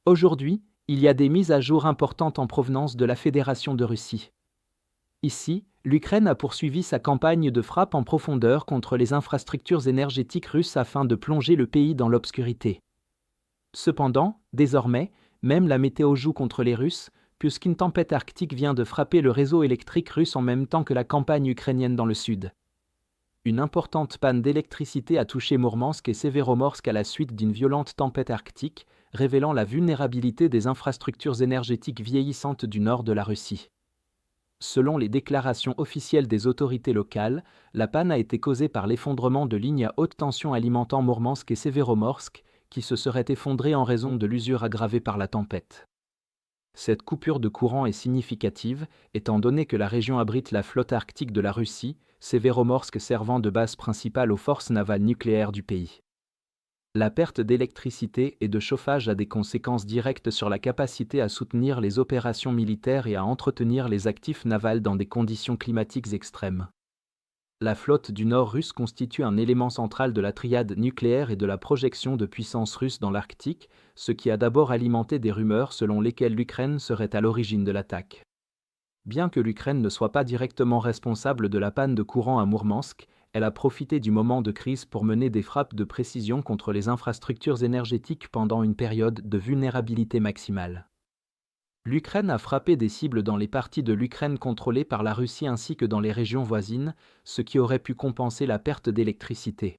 Aujourd'hui, il y a des mises à jour importantes en provenance de la Fédération de Russie. Ici, l'Ukraine a poursuivi sa campagne de frappe en profondeur contre les infrastructures énergétiques russes afin de plonger le pays dans l'obscurité. Cependant, désormais, même la météo joue contre les Russes, puisqu'une tempête arctique vient de frapper le réseau électrique russe en même temps que la campagne ukrainienne dans le sud. Une importante panne d'électricité a touché Mourmansk et Severomorsk à la suite d'une violente tempête arctique, révélant la vulnérabilité des infrastructures énergétiques vieillissantes du nord de la Russie. Selon les déclarations officielles des autorités locales, la panne a été causée par l'effondrement de lignes à haute tension alimentant Mourmansk et Severomorsk, qui se seraient effondrées en raison de l'usure aggravée par la tempête. Cette coupure de courant est significative, étant donné que la région abrite la flotte arctique de la Russie, Severomorsk servant de base principale aux forces navales nucléaires du pays. La perte d'électricité et de chauffage a des conséquences directes sur la capacité à soutenir les opérations militaires et à entretenir les actifs navals dans des conditions climatiques extrêmes. La flotte du Nord russe constitue un élément central de la triade nucléaire et de la projection de puissance russe dans l'Arctique, ce qui a d'abord alimenté des rumeurs selon lesquelles l'Ukraine serait à l'origine de l'attaque. Bien que l'Ukraine ne soit pas directement responsable de la panne de courant à Mourmansk, elle a profité du moment de crise pour mener des frappes de précision contre les infrastructures énergétiques pendant une période de vulnérabilité maximale. L'Ukraine a frappé des cibles dans les parties de l'Ukraine contrôlées par la Russie ainsi que dans les régions voisines, ce qui aurait pu compenser la perte d'électricité.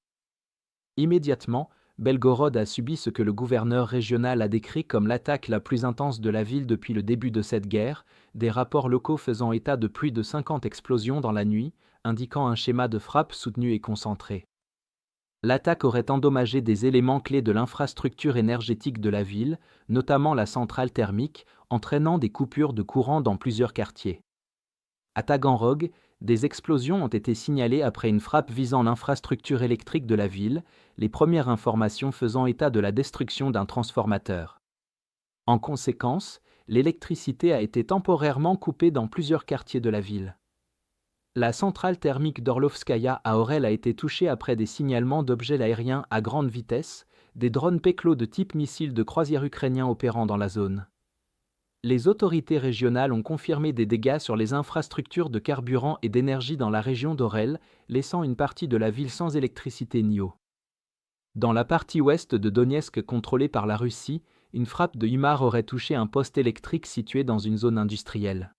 Immédiatement, Belgorod a subi ce que le gouverneur régional a décrit comme l'attaque la plus intense de la ville depuis le début de cette guerre, des rapports locaux faisant état de plus de 50 explosions dans la nuit, indiquant un schéma de frappe soutenu et concentré. L'attaque aurait endommagé des éléments clés de l'infrastructure énergétique de la ville, notamment la centrale thermique, entraînant des coupures de courant dans plusieurs quartiers. À Taganrog, des explosions ont été signalées après une frappe visant l'infrastructure électrique de la ville, les premières informations faisant état de la destruction d'un transformateur. En conséquence, l'électricité a été temporairement coupée dans plusieurs quartiers de la ville. La centrale thermique d'Orlovskaya à Orel a été touchée après des signalements d'objets aériens à grande vitesse, des drones Peklo de type missile de croisière ukrainien opérant dans la zone. Les autorités régionales ont confirmé des dégâts sur les infrastructures de carburant et d'énergie dans la région d'Orel, laissant une partie de la ville sans électricité ni eau. Dans la partie ouest de Donetsk contrôlée par la Russie, une frappe de HIMARS aurait touché un poste électrique situé dans une zone industrielle.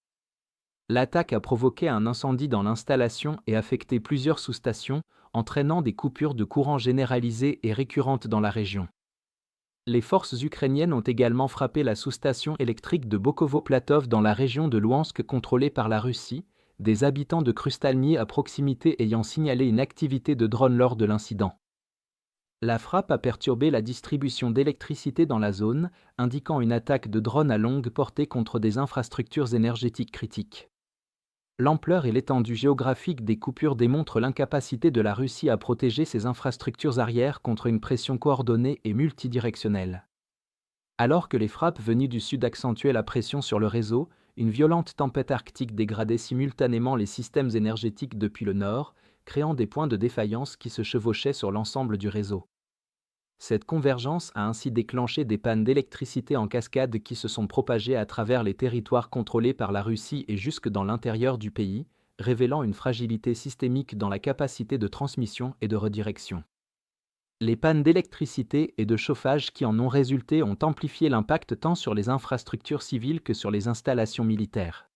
L'attaque a provoqué un incendie dans l'installation et affecté plusieurs sous-stations, entraînant des coupures de courant généralisées et récurrentes dans la région. Les forces ukrainiennes ont également frappé la sous-station électrique de Bokovo-Platov dans la région de Louhansk contrôlée par la Russie, des habitants de Krustalny à proximité ayant signalé une activité de drone lors de l'incident. La frappe a perturbé la distribution d'électricité dans la zone, indiquant une attaque de drone à longue portée contre des infrastructures énergétiques critiques. L'ampleur et l'étendue géographique des coupures démontrent l'incapacité de la Russie à protéger ses infrastructures arrières contre une pression coordonnée et multidirectionnelle. Alors que les frappes venues du sud accentuaient la pression sur le réseau, une violente tempête arctique dégradait simultanément les systèmes énergétiques depuis le nord, créant des points de défaillance qui se chevauchaient sur l'ensemble du réseau. Cette convergence a ainsi déclenché des pannes d'électricité en cascade qui se sont propagées à travers les territoires contrôlés par la Russie et jusque dans l'intérieur du pays, révélant une fragilité systémique dans la capacité de transmission et de redirection. Les pannes d'électricité et de chauffage qui en ont résulté ont amplifié l'impact tant sur les infrastructures civiles que sur les installations militaires.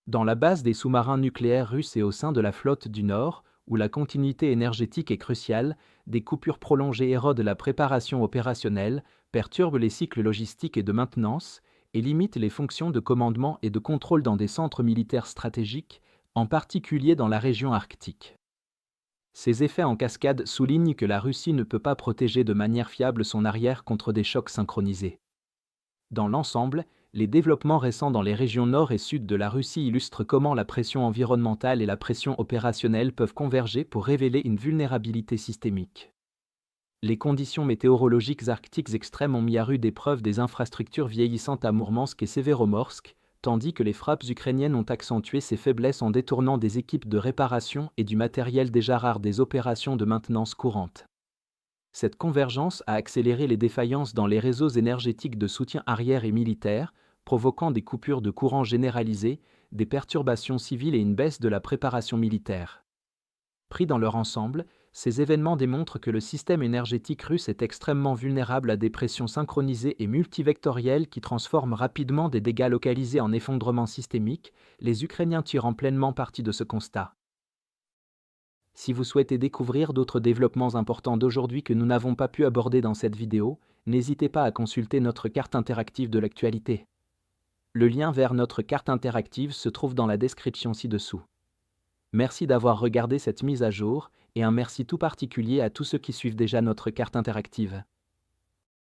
Dans la base des sous-marins nucléaires russes et au sein de la flotte du Nord, où la continuité énergétique est cruciale, des coupures prolongées érodent la préparation opérationnelle, perturbent les cycles logistiques et de maintenance, et limitent les fonctions de commandement et de contrôle dans des centres militaires stratégiques, en particulier dans la région arctique. Ces effets en cascade soulignent que la Russie ne peut pas protéger de manière fiable son arrière contre des chocs synchronisés. Dans l'ensemble, les développements récents dans les régions nord et sud de la Russie illustrent comment la pression environnementale et la pression opérationnelle peuvent converger pour révéler une vulnérabilité systémique. Les conditions météorologiques arctiques extrêmes ont mis à rude épreuve des infrastructures vieillissantes à Mourmansk et Severomorsk, tandis que les frappes ukrainiennes ont accentué ces faiblesses en détournant des équipes de réparation et du matériel déjà rare des opérations de maintenance courantes. Cette convergence a accéléré les défaillances dans les réseaux énergétiques de soutien arrière et militaire, provoquant des coupures de courant généralisées, des perturbations civiles et une baisse de la préparation militaire. Pris dans leur ensemble, ces événements démontrent que le système énergétique russe est extrêmement vulnérable à des pressions synchronisées et multivectorielles qui transforment rapidement des dégâts localisés en effondrements systémiques, les Ukrainiens tirant pleinement parti de ce constat. Si vous souhaitez découvrir d'autres développements importants d'aujourd'hui que nous n'avons pas pu aborder dans cette vidéo, n'hésitez pas à consulter notre carte interactive de l'actualité. Le lien vers notre carte interactive se trouve dans la description ci-dessous. Merci d'avoir regardé cette mise à jour, et un merci tout particulier à tous ceux qui suivent déjà notre carte interactive.